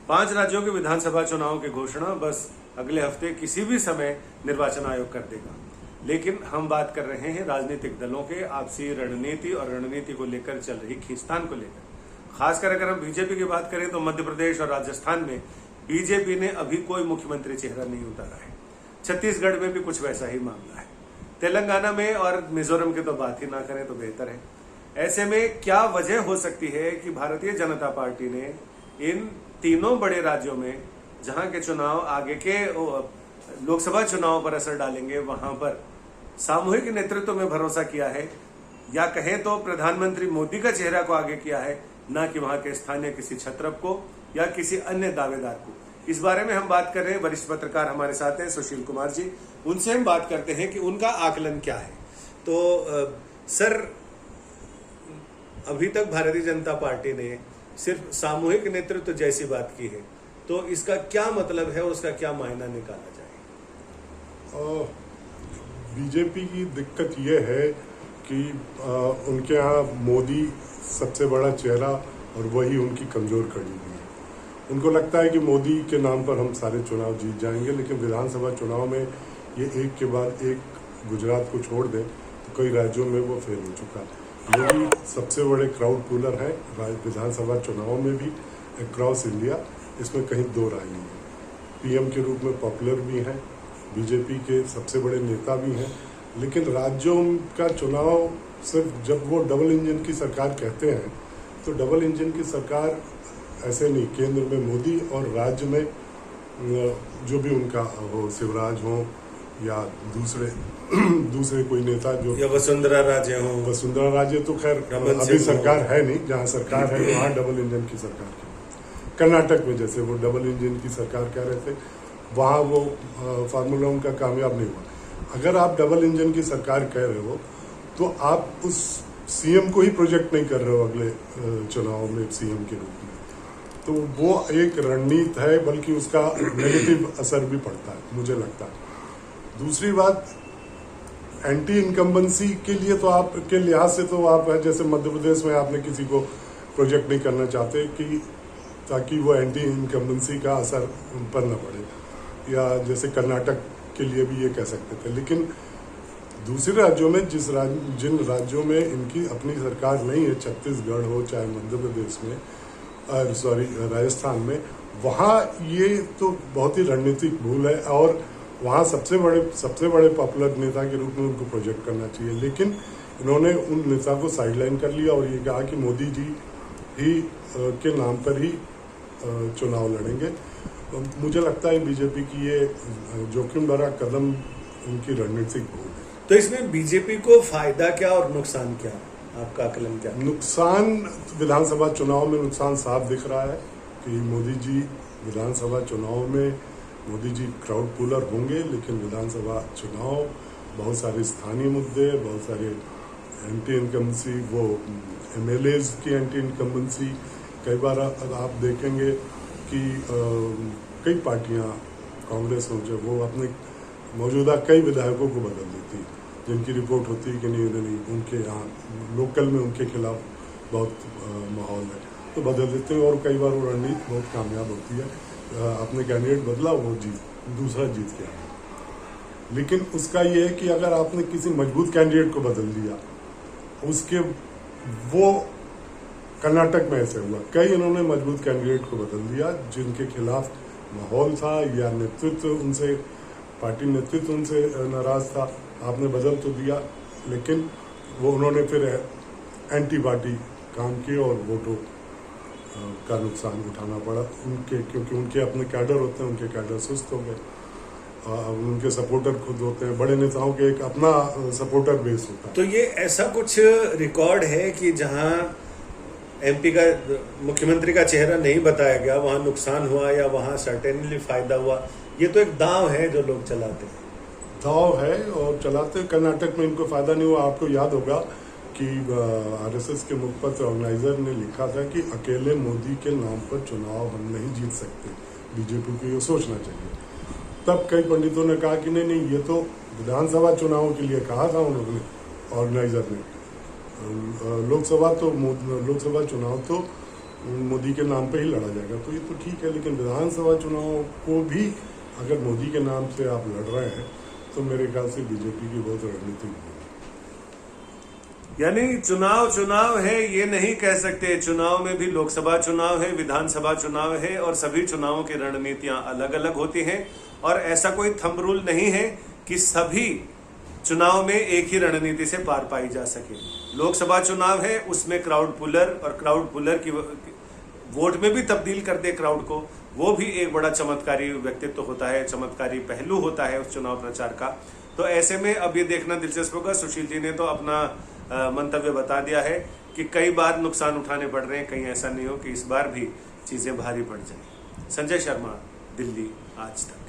5 राज्यों के विधानसभा चुनाव की घोषणा बस अगले हफ्ते किसी भी समय निर्वाचन आयोग कर देगा। लेकिन हम बात कर रहे हैं राजनीतिक दलों के आपसी रणनीति और रणनीति को लेकर चल रही खींचतान को लेकर। खासकर अगर हम बीजेपी की बात करें तो मध्य प्रदेश और राजस्थान में बीजेपी ने अभी कोई मुख्यमंत्री चेहरा नहीं उतारा है। छत्तीसगढ़ में भी कुछ वैसा ही मामला है। तेलंगाना में और मिजोरम की तो बात ही ना करें तो बेहतर है। ऐसे में क्या वजह हो सकती है कि भारतीय जनता पार्टी ने इन तीनों बड़े राज्यों में जहां के चुनाव आगे के लोकसभा चुनाव पर असर डालेंगे वहां पर सामूहिक नेतृत्व में भरोसा किया है, या कहें तो प्रधानमंत्री मोदी का चेहरा को आगे किया है, ना कि वहां के स्थानीय किसी छत्रप को या किसी अन्य दावेदार को। इस बारे में हम बात कर रहे हैं। वरिष्ठ पत्रकार हमारे साथ हैं सुशील कुमार जी, उनसे हम बात करते हैं कि उनका आकलन क्या है। तो सर, अभी तक भारतीय जनता पार्टी ने सिर्फ सामूहिक नेतृत्व जैसी बात की है, तो इसका क्या मतलब है और उसका क्या मायना निकाला जाए? बीजेपी की दिक्कत यह है कि उनके यहाँ मोदी सबसे बड़ा चेहरा और वही उनकी कमजोर कड़ी भी है। उनको लगता है कि मोदी के नाम पर हम सारे चुनाव जीत जाएंगे, लेकिन विधानसभा चुनाव में ये एक के बाद एक, गुजरात को छोड़ दें तो कई राज्यों में वो फेल हो चुका है। मोदी सबसे बड़े क्राउड पुलर है विधानसभा चुनाव में भी अक्रॉस इंडिया, इसमें कहीं दो राय नहीं है। पीएम के रूप में पॉपुलर भी हैं, बीजेपी के सबसे बड़े नेता भी हैं, लेकिन राज्यों का चुनाव सिर्फ जब वो डबल इंजन की सरकार कहते हैं तो डबल इंजन की सरकार ऐसे नहीं, केंद्र में मोदी और राज्य में जो भी उनका हो, शिवराज हो या दूसरे कोई नेता जो, या वसुंधरा राजे हो। वसुंधरा राजे तो खैर अभी सरकार है नहीं, जहाँ सरकार है वहाँ डबल इंजन की सरकार की। कर्नाटक में जैसे वो डबल इंजन की सरकार कह रहे थे, वहाँ वो फार्मूला उनका कामयाब नहीं हुआ। अगर आप डबल इंजन की सरकार कह रहे हो तो आप उस सीएम को ही प्रोजेक्ट नहीं कर रहे हो अगले चुनाव में सीएम के रूप में, तो वो एक रणनीति है, बल्कि उसका नेगेटिव असर भी पड़ता है मुझे लगता है। दूसरी बात, एंटी इनकम्बेंसी के लिए तो आपके लिहाज से तो आप जैसे मध्य प्रदेश में आपने किसी को प्रोजेक्ट नहीं करना चाहते कि ताकि वो एंटी इनकम्बेंसी का असर उन पर न पड़े, या जैसे कर्नाटक के लिए भी ये कह सकते थे। लेकिन दूसरे राज्यों में जिन राज्यों में इनकी अपनी सरकार नहीं है, छत्तीसगढ़ हो चाहे मध्य प्रदेश में राजस्थान में, वहाँ ये तो बहुत ही रणनीतिक भूल है और वहाँ सबसे बड़े पॉपुलर नेता के रूप में उनको प्रोजेक्ट करना चाहिए। लेकिन इन्होंने उन नेता को साइडलाइन कर लिया और ये कहा कि मोदी जी ही के नाम पर ही चुनाव लड़ेंगे। मुझे लगता है बीजेपी की ये जोखिम भरा कदम उनकी रणनीतिक भूल है। तो इसमें बीजेपी को फायदा क्या और नुकसान क्या, आपका आकलन क्या? नुकसान, विधानसभा चुनाव में नुकसान साफ दिख रहा है कि मोदी जी विधानसभा चुनाव में मोदी जी क्राउड पुलर होंगे, लेकिन विधानसभा चुनाव बहुत सारे स्थानीय मुद्दे, बहुत सारे एंटी इनकम्बेंसी, वो एमएलएज की एंटी इनकम्बेंसी, कई बार आप देखेंगे कि कई पार्टियां, कांग्रेस हो जो, वो अपने मौजूदा कई विधायकों को बदल देती है, जिनकी रिपोर्ट होती है कि नहीं उनके यहाँ लोकल में उनके खिलाफ बहुत माहौल है, तो बदल देते हैं और कई बार वो रणनीति बहुत कामयाब होती है। अपने कैंडिडेट बदला, वो दूसरा जीत गया। लेकिन उसका ये है कि अगर आपने किसी मजबूत कैंडिडेट को बदल दिया, उसके वो कर्नाटक में ऐसे हुआ, कई इन्होंने मजबूत कैंडिडेट को बदल दिया जिनके खिलाफ माहौल था या नेतृत्व उनसे, पार्टी नेतृत्व उनसे नाराज था, आपने बदल तो दिया, लेकिन वो उन्होंने फिर एंटी पार्टी काम किए और वोटों का नुकसान उठाना पड़ा उनके, क्योंकि उनके अपने कैडर होते हैं, उनके कैडर सुस्त हो गए, उनके सपोर्टर खुद होते हैं, बड़े नेताओं के एक अपना सपोर्टर बेस होता है। तो ये ऐसा कुछ रिकॉर्ड है कि जहां एमपी का मुख्यमंत्री का चेहरा नहीं बताया गया, वहां नुकसान हुआ या वहां सर्टेनली फायदा हुआ? ये तो एक दांव है जो लोग चलाते हैं। दांव है और चलाते। कर्नाटक में इनको फायदा नहीं हुआ। आपको याद होगा कि आरएसएस के मुखपत्र ऑर्गेनाइजर ने लिखा था कि अकेले मोदी के नाम पर चुनाव हम नहीं जीत सकते, बीजेपी को ये सोचना चाहिए। तब कई पंडितों ने कहा कि नहीं, ये तो विधानसभा चुनाव के लिए कहा था उन्होंने, ऑर्गेनाइजर ने। लोकसभा चुनाव तो मोदी के नाम पे ही लड़ा जाएगा, तो ये तो ठीक है। लेकिन विधानसभा चुनाव को भी अगर मोदी के नाम से आप लड़ रहे हैं तो मेरे ख्याल से बीजेपी की बहुत रणनीति है। यानी चुनाव है ये नहीं कह सकते। चुनाव में भी लोकसभा चुनाव है, विधानसभा चुनाव है, और सभी चुनावों की रणनीतियां अलग अलग होती हैं। और ऐसा कोई थंब रूल नहीं है कि सभी चुनाव में एक ही रणनीति से पार पाई जा सके। लोकसभा चुनाव है, उसमें क्राउड पुलर और क्राउड पुलर की वोट में भी तब्दील कर दे क्राउड को, वो भी एक बड़ा चमत्कारी व्यक्तित्व होता है, चमत्कारी पहलू होता है उस चुनाव प्रचार का। तो ऐसे में अब ये देखना दिलचस्प होगा। सुशील जी ने तो अपना मंतव्य बता दिया है कि कई बार नुकसान उठाने पड़ रहे हैं, कहीं ऐसा नहीं हो कि इस बार भी चीजें भारी पड़ जाए। संजय शर्मा, दिल्ली आज तक।